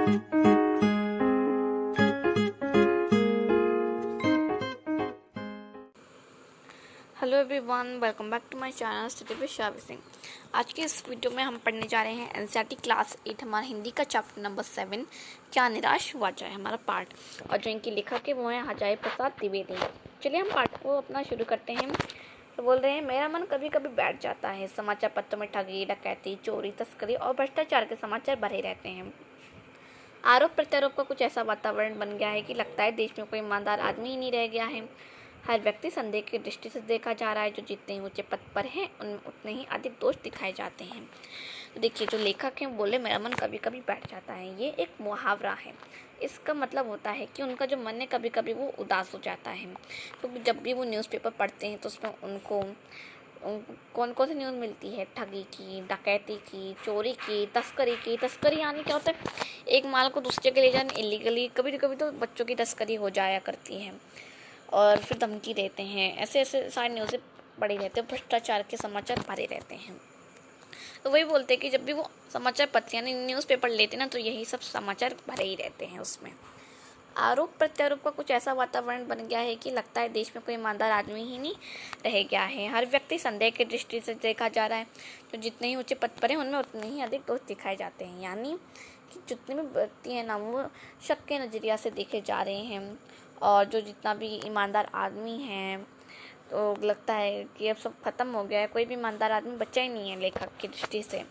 Hello everyone, welcome back to my channel study with Shavi Singh. आज के इस वीडियो में हम पढ़ने जा रहे हैं एनसीईआरटी क्लास 8 हमारा हिंदी का चैप्टर नंबर 7 क्या निराश हुआ जाए हमारा पार्ट। और जो इनकी लेखक है वो है अजय प्रसाद द्विवेदी। चलिए हम पार्ट को अपना शुरू करते हैं। तो बोल रहे हैं, मेरा मन कभी कभी बैठ जाता है। समाचार पत्रों में ठगी, डकैती, चोरी, तस्करी और भ्रष्टाचार के समाचार भरे रहते हैं। आरोप प्रत्यारोप का कुछ ऐसा वातावरण बन गया है कि लगता है देश में कोई ईमानदार आदमी ही नहीं रह गया है। हर व्यक्ति संदेह की दृष्टि से देखा जा रहा है। जो जितने ही ऊंचे पद पर हैं उनमें उतने ही अधिक दोष दिखाए जाते हैं। तो देखिए, जो लेखक हैं बोले मेरा मन कभी कभी बैठ जाता है, ये एक मुहावरा है। इसका मतलब होता है कि उनका जो मन है कभी कभी वो उदास हो जाता है, क्योंकि जब भी वो न्यूज़पेपर पढ़ते हैं तो उसमें उनको कौन कौन सी न्यूज़ मिलती है, ठगी की, डकैती की, चोरी की, तस्करी की। तस्करी यानी क्या होता है, एक माल को दूसरे के ले जाने इलीगली। कभी कभी तो बच्चों की तस्करी हो जाया करती है और फिर धमकी देते हैं। ऐसे ऐसे सारी न्यूज़ें पड़ी रहते हैं। भ्रष्टाचार के समाचार भरे रहते हैं। तो वही बोलते हैं कि जब भी वो समाचार पत्र यानी न्यूज़पेपर लेते हैं ना, तो यही सब समाचार भरे ही रहते हैं उसमें। आरोप प्रत्यारोप का कुछ ऐसा वातावरण बन गया है कि लगता है देश में कोई ईमानदार आदमी ही नहीं रह गया है। हर व्यक्ति संदेह की दृष्टि से देखा जा रहा है। जो जितने ही ऊंचे पद पर हैं उनमें उतने ही अधिक दोष दिखाए जाते हैं। यानी कि जितने भी व्यक्ति हैं ना, वो शक के नज़रिया से देखे जा रहे हैं। और जो जितना भी ईमानदार आदमी है तो लगता है कि अब सब खत्म हो गया है, कोई भी ईमानदार आदमी बचा ही नहीं है लेखक की दृष्टि से।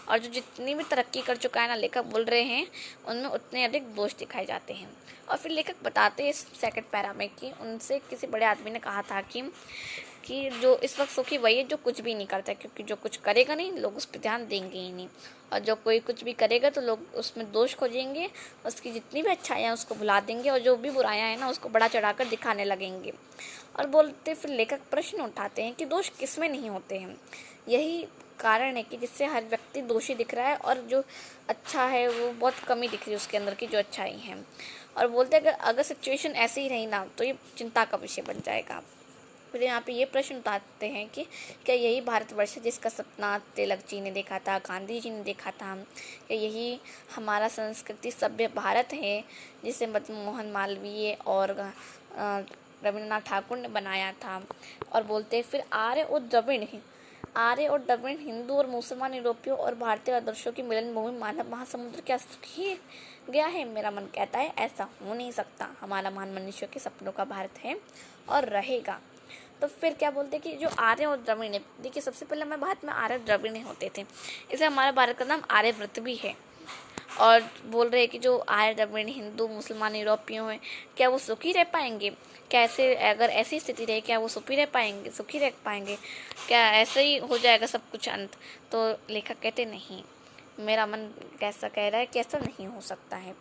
और जो जितनी भी तरक्की कर चुका है ना, लेखक बोल रहे हैं उनमें उतने अधिक दोष दिखाए जाते हैं। और फिर लेखक बताते हैं इस सेकंड पैरा में कि उनसे किसी बड़े आदमी ने कहा था कि जो इस वक्त सुखी वही है जो कुछ भी नहीं करता, क्योंकि जो कुछ करेगा नहीं लोग उस पर ध्यान देंगे ही नहीं। और जो कोई कुछ भी करेगा तो लोग उसमें दोष खोजेंगे, उसकी जितनी भी अच्छाइयाँ उसको भुला देंगे और जो भी बुराइयाँ हैं ना उसको बड़ा चढ़ाकर दिखाने लगेंगे। और बोलते फिर लेखक प्रश्न उठाते हैं कि दोष किसमें नहीं होते हैं। यही कारण है कि जिससे हर व्यक्ति दोषी दिख रहा है और जो अच्छा है वो बहुत कमी दिख रही है उसके अंदर की जो अच्छाई है। और बोलते हैं अगर सिचुएशन ऐसे ही रही ना तो ये चिंता का विषय बन जाएगा। फिर यहाँ पे ये प्रश्न उठाते हैं कि क्या यही भारतवर्ष है जिसका सपना तिलक जी ने देखा था, गांधी जी ने देखा था? क्या यही हमारा संस्कृति सभ्य भारत है जिसे मदन मालवीय और रविन्द्रनाथ ठाकुर ने बनाया था? और बोलते हैं फिर आर्य और द्रविड़ हिंदू और मुसलमान यूरोपियों और भारतीय आदर्शों की मिलन भूमि मानव महासमुद्र क्या सुखी गया है? मेरा मन कहता है ऐसा हो नहीं सकता। हमारा महान मनुष्य के सपनों का भारत है और रहेगा। तो फिर क्या बोलते हैं कि जो आर्य और द्रविड़ है, देखिए सबसे पहले हमारे भारत में आर्य द्रविड़ होते थे, इसलिए हमारे भारत का नाम आर्यव्रत भी है। और बोल रहे हैं कि जो आर्य द्रविड़ हिंदू मुसलमान यूरोपियों हैं, क्या वो सुखी रह पाएंगे? कैसे अगर ऐसी स्थिति रहे क्या वो सुखी रह पाएंगे? क्या ऐसे ही हो जाएगा सब कुछ अंत? तो लेखक कहते नहीं, मेरा मन कैसा कह रहा है कि ऐसा नहीं हो सकता है,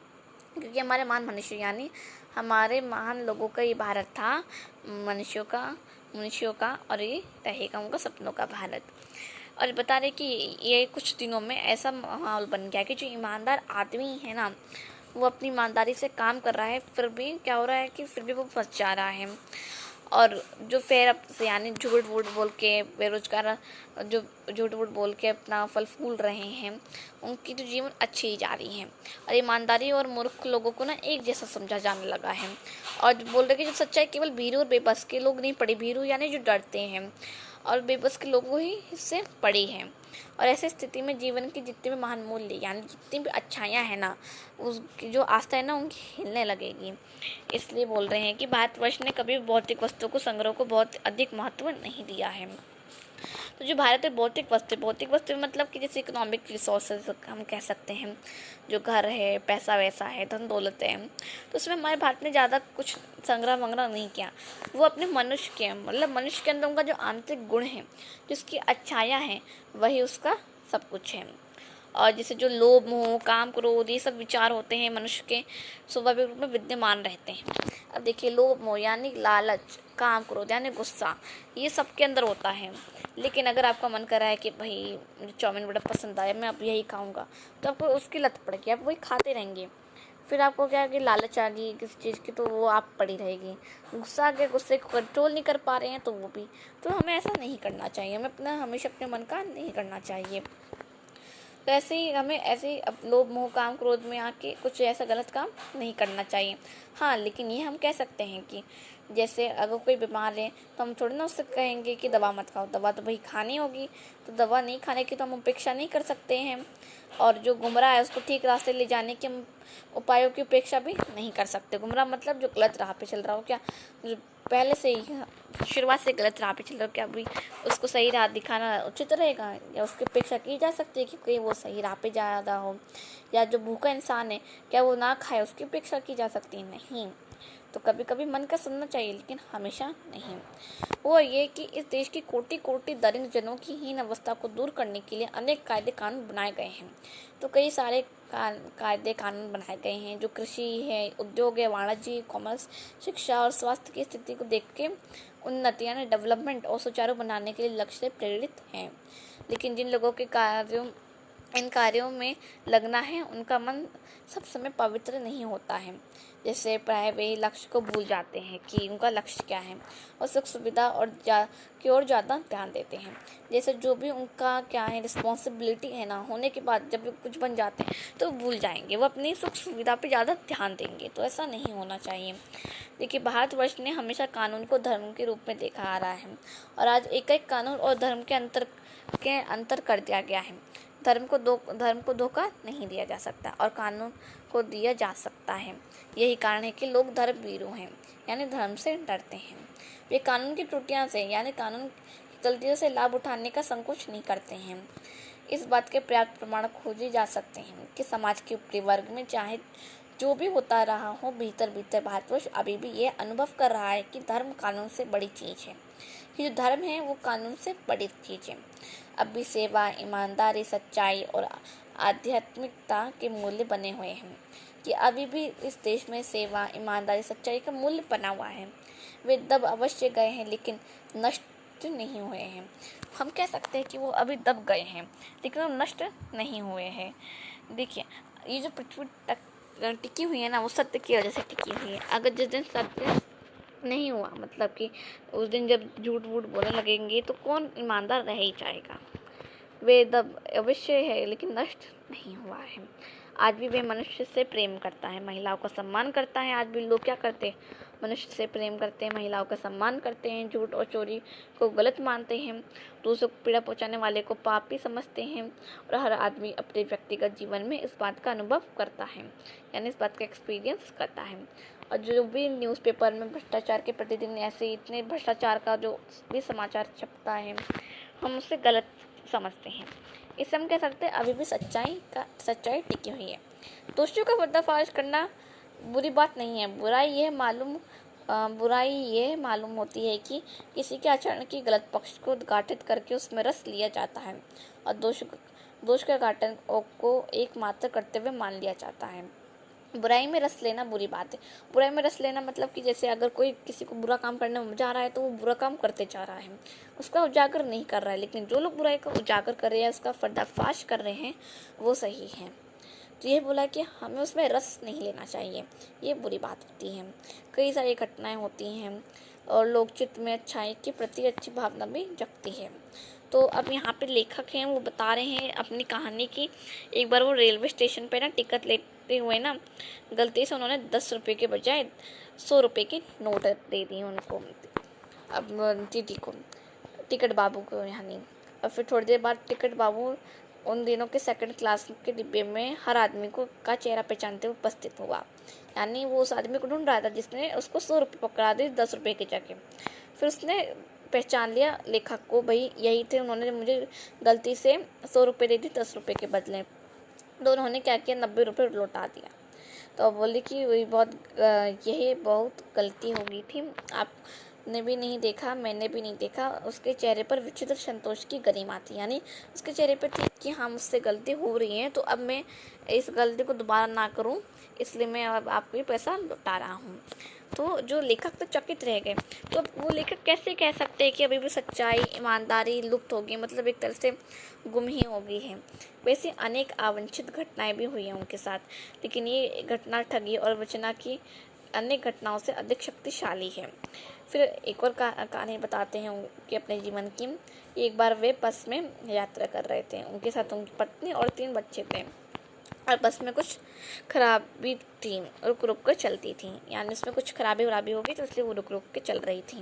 क्योंकि हमारे महान मनुष्य यानी हमारे महान लोगों का ये भारत था, मनुष्यों का और ये रहेगा उनका सपनों का भारत। और बता रहे कि ये कुछ दिनों में ऐसा माहौल बन गया कि जो ईमानदार आदमी है ना, वो अपनी ईमानदारी से काम कर रहा है, फिर भी क्या हो रहा है कि फिर भी वो फंस जा रहा है। और जो फेर से यानी झूठ वूठ बोल के बेरोजगार जो झूठ वूठ बोल के अपना फल फूल रहे हैं, उनकी तो जीवन अच्छी ही जा रही है। और ईमानदारी और मूर्ख लोगों को ना एक जैसा समझा जाने लगा है। और बोल रहे कि जो सच्चाई केवल भीरू और बेबस के लोग नहीं पढ़े, भीरू यानी जो डरते हैं, और बेबस के लोगों ही इससे पड़ी हैं। और ऐसी स्थिति में जीवन की जितने भी महान मूल्य यानी जितनी भी अच्छाइयाँ हैं ना, उसकी जो आस्था है ना उनकी हिलने लगेगी। इसलिए बोल रहे हैं कि भारतवर्ष ने कभी भौतिक वस्तुओं को संग्रह को बहुत अधिक महत्व नहीं दिया है। तो जो भारत है भौतिक वस्तु मतलब कि जैसे इकोनॉमिक रिसोर्सेज हम कह सकते हैं, जो घर है, पैसा वैसा है, धन दौलत है, तो उसमें हमारे भारत ने ज़्यादा कुछ संग्रह वंग्रह नहीं किया। वो अपने मनुष्य के मतलब मनुष्य के अंदर उनका जो आंतरिक गुण है, जिसकी अच्छाइयाँ हैं, वही उसका सब कुछ है। और जैसे जो लोभ मोह काम क्रोध ये सब विचार होते हैं मनुष्य के स्वाभाविक रूप में विद्यमान रहते हैं। अब देखिए, लोभ मोह यानी लालच, काम क्रोध यानी गुस्सा, ये सबके अंदर होता है। लेकिन अगर आपका मन कर रहा है कि भाई मुझे चाउमीन बड़ा पसंद आया, मैं अब यही खाऊंगा, तो आपको उसकी लत पड़ गई, आप वही खाते रहेंगे। फिर आपको क्या है कि लालच आ गई किसी चीज़ की, तो वो आप पड़ी रहेगी। गुस्सा आ गया, गुस्से को कंट्रोल नहीं कर पा रहे हैं तो वो भी। तो हमें ऐसा नहीं करना चाहिए, हमें हमेशा अपने मन का नहीं करना चाहिए। तो ऐसे ही हमें ऐसे ही लोभ मोह काम क्रोध में आके कुछ ऐसा गलत काम नहीं करना चाहिए। हाँ, लेकिन ये हम कह सकते हैं कि जैसे अगर कोई बीमार है तो हम थोड़ी ना उससे कहेंगे कि दवा मत खाओ, दवा तो भाई खानी होगी। तो दवा नहीं खाने की तो हम उपेक्षा नहीं कर सकते हैं, और जो गुमराह है उसको ठीक रास्ते ले जाने के हम उपायों की उपेक्षा भी नहीं कर सकते। गुमराह मतलब जो गलत राह पे चल रहा हो, क्या जो पहले से ही शुरुआत से गलत राह पे चल रहा हो, क्या अभी उसको सही राह दिखाना उचित रहेगा, या उसकी उपेक्षा की जा सकती है कि कहीं वो सही राह पे ज़्यादा हो। या जो भूखा इंसान है, क्या वो ना खाए, उसकी उपेक्षा की जा सकती है? नहीं। तो कभी कभी मन का सुनना चाहिए, लेकिन हमेशा नहीं। वो ये कि इस देश की कोटि कोटि दरिद्र जनों की हीन अवस्था को दूर करने के लिए अनेक कायदे कानून बनाए गए हैं। तो कई सारे कायदे कानून बनाए गए हैं जो कृषि है, उद्योग है, वाणिज्य, कॉमर्स, शिक्षा और स्वास्थ्य की स्थिति को देख के उन्नति यानी डेवलपमेंट और सुचारू बनाने के लिए लक्ष्य से प्रेरित हैं। लेकिन जिन लोगों के इन कार्यों में लगना है, उनका मन सब समय पवित्र नहीं होता है। जैसे प्राय वे लक्ष्य को भूल जाते हैं कि उनका लक्ष्य क्या है, और सुख सुविधा और की ओर ज़्यादा ध्यान देते हैं। जैसे जो भी उनका क्या है रिस्पॉन्सिबिलिटी है ना, होने के बाद जब कुछ बन जाते हैं तो भूल जाएंगे, वो अपनी सुख सुविधा पे ज़्यादा ध्यान देंगे। तो ऐसा नहीं होना चाहिए। देखिए, भारतवर्ष ने हमेशा कानून को धर्म के रूप में देखा आ रहा है, और आज एक एक कानून और धर्म के अंतर कर दिया गया है। धर्म को धोखा नहीं दिया जा सकता, और कानून को दिया जा सकता है। यही कारण है कि लोग धर्म भीरू हैं, यानी धर्म से डरते हैं। वे कानून की त्रुटियों से यानी कानून की गलतियों से लाभ उठाने का संकोच नहीं करते हैं। इस बात के पर्याप्त प्रमाण खोजे जा सकते हैं कि समाज के ऊपरी वर्ग में चाहे जो भी होता रहा हो, भीतर भीतर भारतवर्ष अभी भी ये अनुभव कर रहा है कि धर्म कानून से बड़ी चीज़ है, कि जो धर्म है वो कानून से बड़ी चीज़ है। अब भी सेवा, ईमानदारी, सच्चाई और आध्यात्मिकता के मूल्य बने हुए हैं, कि अभी भी इस देश में सेवा, ईमानदारी, सच्चाई का मूल्य बना हुआ है। वे दब अवश्य गए हैं, लेकिन नष्ट नहीं हुए हैं। हम कह सकते हैं कि वो अभी दब गए हैं, लेकिन वो नष्ट नहीं हुए हैं। देखिए, ये जो पृथ्वी टिकी हुई है ना, वो सत्य की वजह से टिकी हुई है। अगर जिस दिन सत्य नहीं हुआ, मतलब कि उस दिन जब झूठ वूठ बोलने लगेंगे, तो कौन ईमानदार रह ही जाएगा। वे दब अवश्य है, लेकिन नष्ट नहीं हुआ है। आज भी वे मनुष्य से प्रेम करता है, महिलाओं का सम्मान करता है। आज भी लोग क्या करते हैं? मनुष्य से प्रेम करते हैं, महिलाओं का सम्मान करते हैं, झूठ और चोरी को गलत मानते हैं, दूसरों को पीड़ा पहुंचाने वाले को पापी समझते हैं। और हर आदमी अपने व्यक्तिगत जीवन में इस बात का अनुभव करता है, यानी इस बात का एक्सपीरियंस करता है। और जो भी न्यूज़पेपर में भ्रष्टाचार के प्रतिदिन ऐसे इतने भ्रष्टाचार का जो भी समाचार छपता है, हम उसे गलत समझते हैं। इससे हम कह सकते हैं अभी भी सच्चाई टिकी हुई है। दोषियों का पर्दाफाश करना बुरी बात नहीं है। बुराई ये मालूम होती है कि किसी के आचरण की गलत पक्ष को उद्घाटित करके उसमें रस लिया जाता है, और दोष के घाटन को एकमात्र कर्तव्य मान लिया जाता है। बुराई में रस लेना बुरी बात है। बुराई में रस लेना मतलब कि जैसे अगर कोई किसी को बुरा काम करने में जा रहा है, तो वो बुरा काम करते जा रहा है, उसका उजागर नहीं कर रहा है। लेकिन जो लोग बुराई का उजागर कर रहे हैं, उसका पर्दाफाश कर रहे हैं, वो सही है। तो ये बोला कि हमें उसमें रस नहीं लेना चाहिए, ये बुरी बात होती है। कई सारी घटनाएं होती हैं, और लोकचित्त में अच्छाई के प्रति अच्छी भावना भी जगती है। तो अब यहाँ पे लेखक हैं, वो बता रहे हैं अपनी कहानी की। एक बार वो रेलवे स्टेशन पे ना टिकट लेते हुए ना गलती से उन्होंने 10 रुपये के बजाय 100 रुपये की नोट दे दी उनको, अब टीटी को, टिकट बाबू को यानी। और फिर थोड़ी देर बाद टिकट बाबू उन दिनों के सेकंड क्लास के डिब्बे में हर आदमी को का चेहरा पहचानते हुए उपस्थित हुआ, यानी वो उस आदमी को ढूंढ रहा था जिसने उसको 100 रुपये पकड़ा दिए 10 रुपये की जगह। फिर उसने पहचान लिया लेखक को, भाई यही थे, उन्होंने मुझे गलती से 100 रुपये दे दी 10 रुपये के बदले। तो उन्होंने क्या किया, 90 रुपये लौटा दिया। तो बोली कि वही यही बहुत गलती हो गई थी, आपने भी नहीं देखा, मैंने भी नहीं देखा। उसके चेहरे पर विचित्र संतोष की गरिमा थी, यानी उसके चेहरे पर थी कि हाँ मुझसे गलती हो रही है, तो अब मैं इस गलती को दोबारा ना करूं, इसलिए मैं अब आपको ये पैसा लौटा रहा हूँ। तो जो लेखक तो चकित रह गए। तो वो लेखक कैसे कह सकते हैं कि अभी भी सच्चाई, ईमानदारी लुप्त हो गई, मतलब एक तरह से गुम ही हो गई है। वैसे अनेक अवांछित घटनाएं भी हुई हैं उनके साथ, लेकिन ये घटना ठगी और वंचना की अन्य घटनाओं से अधिक शक्तिशाली है। फिर एक और कहानी बताते हैं कि अपने जीवन की। एक बार वे बस में यात्रा कर रहे थे, उनके साथ उनकी पत्नी और 3 बच्चे थे, और बस में कुछ खराबी थी, रुक रुक कर चलती थी, यानी उसमें कुछ खराबी वराबी होगी तो इसलिए वो रुक रुक के चल रही थी।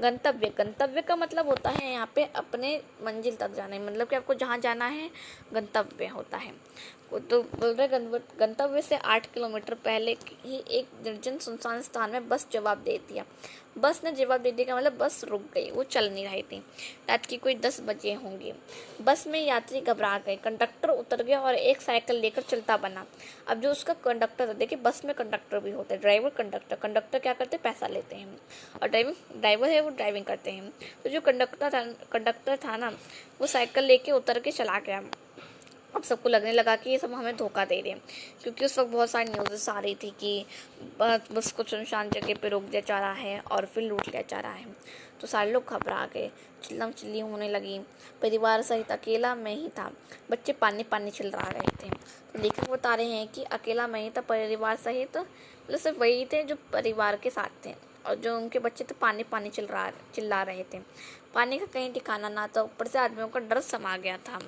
गंतव्य का मतलब होता है यहाँ पे अपने मंजिल तक जाना है, मतलब कि आपको जहाँ जाना है गंतव्य होता है। तो बोल रहे गंतव्य से 8 किलोमीटर पहले ही एक निर्जन सुनसान स्थान में बस जवाब दे दिया। बस ने जवाब दे दिया का मतलब बस रुक गई, वो चल नहीं रही थी। रात की कोई 10 बजे होंगे। बस में यात्री घबरा गए, कंडक्टर उतर गया और एक साइकिल लेकर चलता बना। अब जो उसका कंडक्टर था, देखिए बस में कंडक्टर भी होते हैं, ड्राइवर कंडक्टर क्या करते हैं, पैसा लेते हैं, और ड्राइवर है वो ड्राइविंग करते हैं। तो जो कंडक्टर था ना, वो साइकिल लेके उतर के चला गया। अब सबको लगने लगा कि ये सब हमें धोखा दे रहे हैं, क्योंकि उस वक्त बहुत सारी न्यूज़ेस आ रही थी कि बस को सुनसान जगह पे रोक दिया जा रहा है और फिर लूट लिया जा रहा है। तो सारे लोग घबरा गए, चिल्लम चिल्ली होने लगी। परिवार सहित अकेला मैं ही था, बच्चे पानी पानी चिल्ला रहे थे। तो लेखक बता रहे हैं कि अकेला मैं ही था, परिवार सहित मतलब सिर्फ वही थे जो परिवार के साथ थे, और जो उनके बच्चे थे पानी पानी चिल्ला रहे थे। पानी का कहीं ठिकाना ना था, ऊपर से आदमियों का डर समा गया था।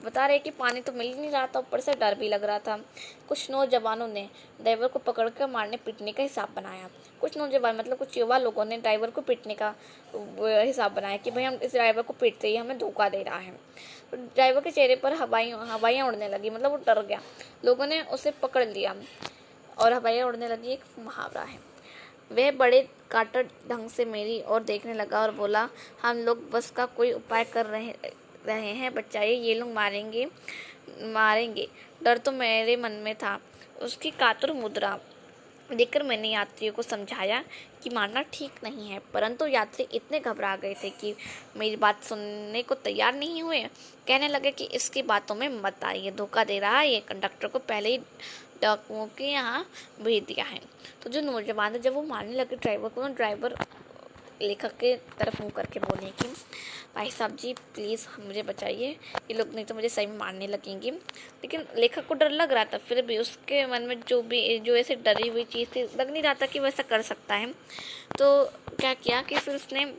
बता रहे कि पानी तो मिल ही नहीं रहा था, ऊपर से डर भी लग रहा था। कुछ नौजवानों ने ड्राइवर को पकड़कर मारने पीटने का हिसाब बनाया। कुछ नौजवान मतलब कुछ युवा लोगों ने ड्राइवर को पीटने का हिसाब बनाया कि भाई हम इस ड्राइवर को पीटते ही हमें धोखा दे रहा है। तो ड्राइवर के चेहरे पर हवाइयाँ उड़ने लगी, मतलब वो डर गया। लोगों ने उसे पकड़ लिया और हवाइयाँ उड़ने लगी एक मुहावरा है। वह बड़े काटर ढंग से मेरी ओर देखने लगा और बोला, हम लोग बस का कोई उपाय कर रहे हैं, बचाइए, ये लोग मारेंगे। डर तो मेरे मन में था। उसकी कातुर मुद्रा देखकर मैंने यात्रियों को समझाया कि मारना ठीक नहीं है, परंतु यात्री इतने घबरा गए थे कि मेरी बात सुनने को तैयार नहीं हुए। कहने लगे कि इसकी बातों में मत आइए, धोखा दे रहा है, ये कंडक्टर को पहले ही डाकुओं के यहाँ भेज दिया है। तो जो नौजवान थे जब वो मारने लगे ड्राइवर को, ड्राइवर लेखक के तरफ मुँह करके बोले कि भाई साहब जी प्लीज़ मुझे बचाइए, ये लोग नहीं तो मुझे सही में मारने लगेंगे। लेकिन लेखक को डर लग रहा था, फिर भी उसके मन में जो ऐसे डरी हुई चीज़ थी, लग नहीं रहा था कि वैसा कर सकता है। तो क्या किया कि फिर उसने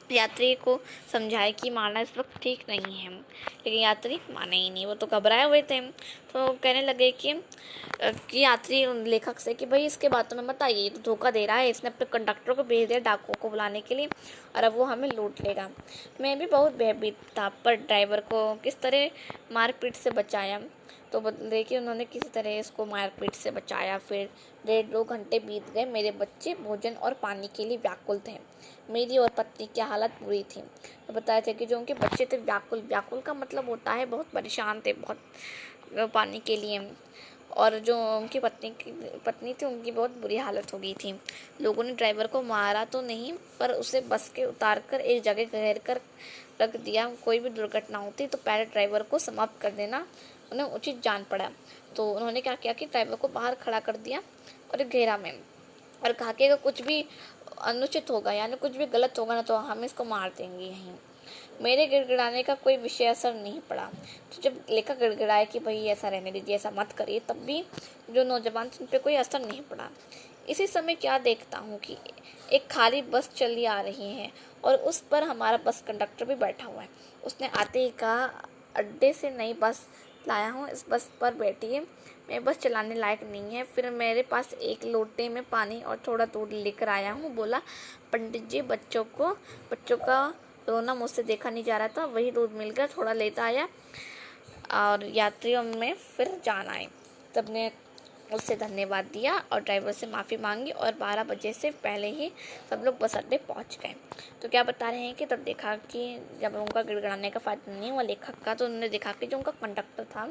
यात्री को समझाया कि मारना इस वक्त ठीक नहीं है, लेकिन यात्री माने ही नहीं, वो तो घबराए हुए थे। तो कहने लगे कि यात्री लेखक से कि भाई इसके बातों में मत आइए, तो धोखा दे रहा है, इसने अपने कंडक्टर को भेज दिया डाकुओं को बुलाने के लिए, और अब वो हमें लूट लेगा। मैं भी बहुत भयभीत था, पर ड्राइवर को किस तरह मारपीट से बचाया। तो देखिए उन्होंने किसी तरह इसको मारपीट से बचाया। फिर 1.5-2 घंटे बीत गए। मेरे बच्चे भोजन और पानी के लिए व्याकुल थे, मेरी और पत्नी की हालत बुरी थी। तो बताया था कि जो उनके बच्चे थे व्याकुल का मतलब होता है बहुत परेशान थे, बहुत पानी के लिए। और जो उनकी पत्नी थी उनकी बहुत बुरी हालत हो गई थी। लोगों ने ड्राइवर को मारा तो नहीं, पर उसे बस के उतार कर एक जगह घेर कर रख दिया। कोई भी दुर्घटना होती तो पहले ड्राइवर को समाप्त कर देना उन्हें उचित जान पड़ा। तो उन्होंने क्या किया कि ड्राइवर को बाहर खड़ा कर दिया और एक घेरा में, और कहा कि अगर कुछ भी अनुचित होगा यानी कुछ भी गलत होगा ना तो हम इसको मार देंगे यहीं। मेरे गिड़गिड़ाने का कोई विषय असर नहीं पड़ा। तो जब लेखक गिड़गिड़ाए कि भाई ऐसा रहने दीजिए, ऐसा मत करिए, तब भी जो नौजवान उन पर कोई असर नहीं पड़ा। इसी समय क्या देखता हूँ कि एक खाली बस चली आ रही है और उस पर हमारा बस कंडक्टर भी बैठा हुआ है। उसने आते ही कहा, अड्डे से नई बस लाया हूँ, इस बस पर बैठिए, मैं बस चलाने लायक नहीं है। फिर मेरे पास एक लोटे में पानी और थोड़ा दूध लेकर आया हूँ। बोला, पंडित जी बच्चों का रोना मुझसे देखा नहीं जा रहा था, वही दूध मिल गया, थोड़ा लेता आया। और यात्रियों में फिर जान आई। तब ने उससे धन्यवाद दिया और ड्राइवर से माफ़ी मांगी, और 12 बजे से पहले ही सब लोग बस अड्डे पहुँच गए। तो क्या बता रहे हैं कि तब देखा कि जब उनका गिड़गिड़ाने का फ़ायदा नहीं हुआ लेखक का, तो उन्होंने देखा कि जो उनका कंडक्टर था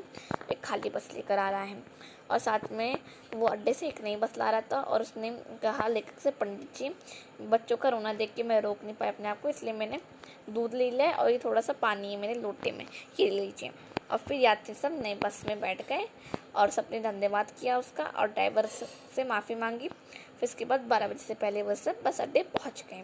एक खाली बस लेकर आ रहा है, और साथ में वो अड्डे से एक नई बस ला रहा था। और उसने कहा लेखक से, पंडित जी बच्चों का रोना देख के मैं रोक नहीं पाया अपने आप को, इसलिए मैंने दूध ले लिया और ये थोड़ा सा पानी है मेरे लोटे में, ये ले लीजिए। और फिर यात्री सब नए बस में बैठ गए और सबने धन्यवाद किया उसका, और ड्राइवर से माफ़ी मांगी। फिर इसके बाद 12 बजे से पहले वो सब बस अड्डे पहुँच गए।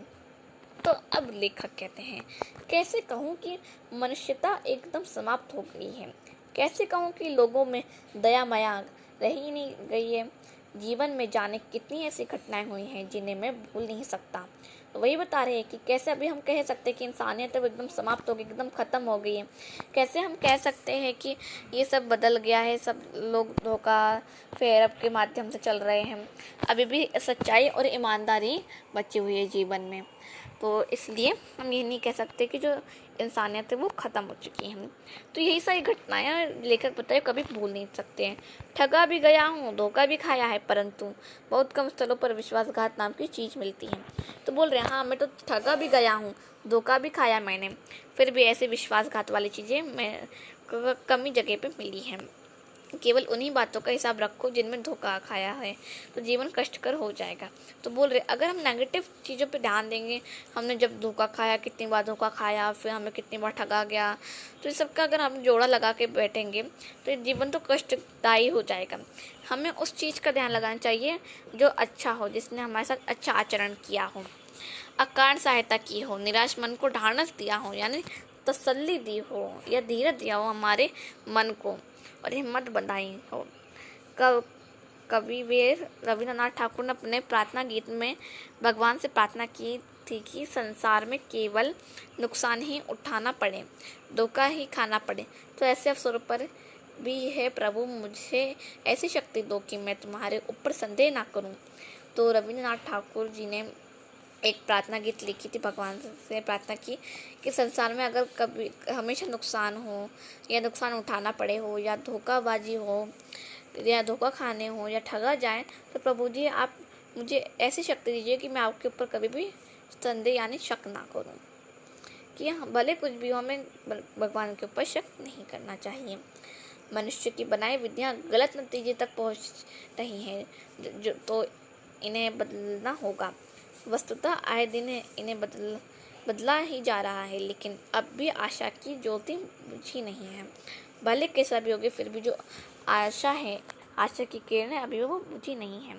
तो अब लेखक कहते हैं, कैसे कहूँ कि मनुष्यता एकदम समाप्त हो गई है, कैसे कहूँ कि लोगों में दया माया रह ही नहीं गई है। जीवन में जाने कितनी ऐसी घटनाएं हुई हैं जिन्हें मैं भूल नहीं सकता। तो वही बता रहे हैं कि कैसे अभी हम कह सकते हैं कि इंसानियत अब एकदम समाप्त हो गई, एकदम ख़त्म हो गई है। कैसे हम कह सकते हैं कि ये सब बदल गया है, सब लोग धोखा फेरब के माध्यम से चल रहे हैं। अभी भी सच्चाई और ईमानदारी बची हुई है जीवन में। तो इसलिए हम ये नहीं कह सकते कि जो इंसानियत है वो ख़त्म हो चुकी है। तो यही सारी घटनाएं लेखक बताए कभी भूल नहीं सकते हैं। ठगा भी गया हूँ, धोखा भी खाया है, परंतु बहुत कम स्थलों पर विश्वासघात नाम की चीज़ मिलती है। तो बोल रहे हैं हाँ, मैं तो ठगा भी गया हूँ, धोखा भी खाया मैंने, फिर भी ऐसे विश्वासघात वाली चीज़ें मैं कम ही जगह पे मिली हैं। केवल उन्हीं बातों का हिसाब रखो जिनमें धोखा खाया है, तो जीवन कष्टकर हो जाएगा। तो बोल रहे अगर हम नेगेटिव चीज़ों पे ध्यान देंगे, हमने जब धोखा खाया, कितनी बार धोखा खाया, फिर हमें कितनी बार ठगा गया, तो इस सबका अगर हम जोड़ा लगा के बैठेंगे तो जीवन तो कष्टदायी हो जाएगा। हमें उस चीज़ का ध्यान लगाना चाहिए जो अच्छा हो, जिसने हमारे साथ अच्छा आचरण किया हो, अकारण सहायता की हो, निराश मन को ढाढ़स दिया हो, यानी तसल्ली दी हो या धीरज दिया हो हमारे मन को, और हिम्मत बंधाई हो। कविवीर रविन्द्रनाथ ठाकुर ने अपने प्रार्थना गीत में भगवान से प्रार्थना की थी कि संसार में केवल नुकसान ही उठाना पड़े, धोखा ही खाना पड़े। तो ऐसे अवसरों पर भी है प्रभु मुझे ऐसी शक्ति दो कि मैं तुम्हारे ऊपर संदेह ना करूं। तो रविन्द्रनाथ ठाकुर जी ने एक प्रार्थना गीत लिखी थी, भगवान से प्रार्थना की कि संसार में अगर कभी हमेशा नुकसान हो या नुकसान उठाना पड़े हो या धोखाबाजी हो या धोखा खाने हो या ठगा जाए, तो प्रभु जी आप मुझे ऐसी शक्ति दीजिए कि मैं आपके ऊपर कभी भी संदेह यानी शक ना करूं, कि भले कुछ भी हो, हमें भगवान के ऊपर शक नहीं करना चाहिए। मनुष्य की बनाई विधियाँ गलत नतीजे तक पहुंच रही हैं, जो तो इन्हें बदलना होगा। वस्तुतः आए दिन इन्हें बदला ही जा रहा है, लेकिन अब भी आशा की ज्योति बुझी नहीं है। भले कैसा भी होगी, फिर भी जो आशा है, आशा की किरणें अभी वो बुझी नहीं है।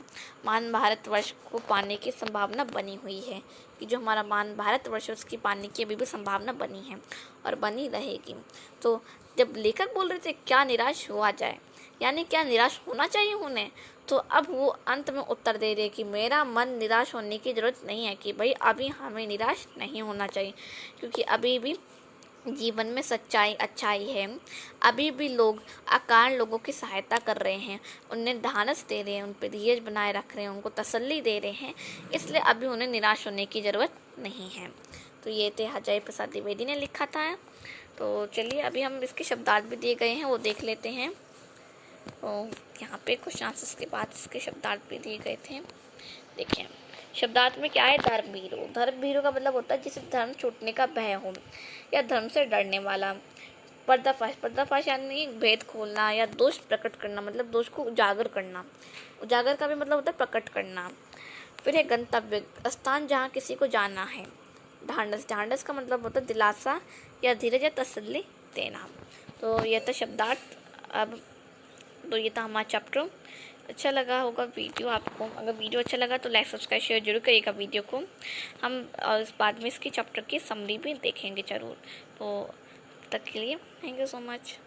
महान भारतवर्ष को पाने की संभावना बनी हुई है, कि जो हमारा महान भारतवर्ष है उसकी पाने की अभी भी संभावना बनी है और बनी रहेगी। तो जब लेखक बोल रहे थे क्या निराश हुआ जाए, यानी क्या निराश होना चाहिए उन्हें, तो अब वो अंत में उत्तर दे रहे कि मेरा मन निराश होने की ज़रूरत नहीं है, कि भाई अभी हमें निराश नहीं होना चाहिए, क्योंकि अभी भी जीवन में सच्चाई अच्छाई है। अभी भी लोग अकारण लोगों की सहायता कर रहे हैं, उन्हें ढाढ़स दे रहे हैं, उन पर धीरज बनाए रख रहे हैं, उनको तसल्ली दे रहे हैं, इसलिए अभी उन्हें निराश होने की ज़रूरत नहीं है। तो ये थे अजय प्रसाद द्विवेदी ने लिखा था। तो चलिए अभी हम इसके शब्दार्थ भी दिए गए हैं वो देख लेते हैं। तो यहाँ पे क्वेश्चन आंसर्स के बाद इसके शब्दार्थ भी दिए गए थे। देखिए शब्दार्थ में क्या है, धर्मभीरू। धर्मभीरू का मतलब होता है जिसे धर्म छूटने का भय हो या धर्म से डरने वाला। पर्दाफाश, पर्दाफाश यानी भेद खोलना या दोष प्रकट करना, मतलब दोष को उजागर करना। उजागर का भी मतलब होता है प्रकट करना। फिर है गंतव्य, स्थान जहाँ किसी को जाना है। ढांढस, ढांढस का मतलब होता है दिलासा या धीरज या तसल्ली देना। तो यह था शब्दार्थ। अब तो ये था हमारा चैप्टर। अच्छा लगा होगा वीडियो आपको, अगर वीडियो अच्छा लगा तो लाइक सब्सक्राइब शेयर जरूर करिएगा वीडियो को। हम इस बाद में इसकी चैप्टर की समरी भी देखेंगे ज़रूर। तो तब तक के लिए थैंक यू सो मच।